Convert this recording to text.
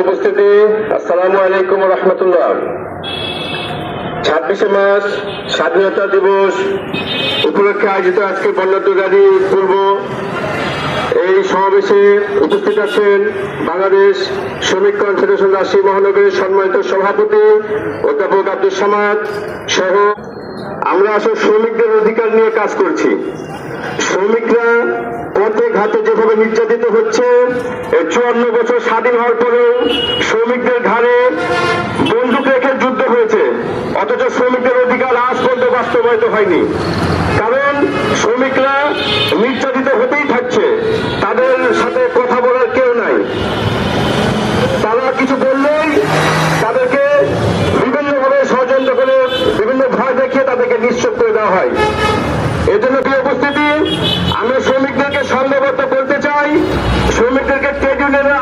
উপস্থিতি, আসসালামু আলাইকুম ওয়া রাহমাতুল্লাহ। 26শে মার্চ স্বাধীনতা দিবস উপলক্ষে আয়োজিত আজকে বন্যাদ্রগাড়ি পূর্ব এই সমাবেশে উপস্থিত আছেন বাংলাদেশ শ্রমিক কনফেডারেশন রাজশাহী মহানগরের সম্মানিত সভাপতি অধ্যাপক আব্দুল সামাদ সহ আমরা আসলে শ্রমিকদের অধিকার নিয়ে কাজ করছি। শ্রমিকরা পথে ঘাটে যেভাবে নির্যাতিত হচ্ছে, 54 বছর স্বাধীন হওয়ার পরেও শ্রমিকদের ঘাড়ে বন্দুক রেখে যুদ্ধ হয়েছে, অথচ শ্রমিকদের অধিকার আজ পর্যন্ত বাস্তবায়িত হয়নি। কারণ শ্রমিকরা নির্যাতিত হতেই থাকছে, তাদের সাথে কথা বলার কেউ নাই। তারা কিছু বললেই তাদেরকে বিভিন্নভাবে ষড়যন্ত্র করে বিভিন্ন ভয় দেখিয়ে তাদেরকে নিশ্চুপ করে দেওয়া হয়। এজন্য প্রিয় উপস্থিতি, আমরা শ্রমিকদেরকে সংঘবদ্ধ করতে চাই, শ্রমিকদেরকে ট্রেড ইউনিয়নের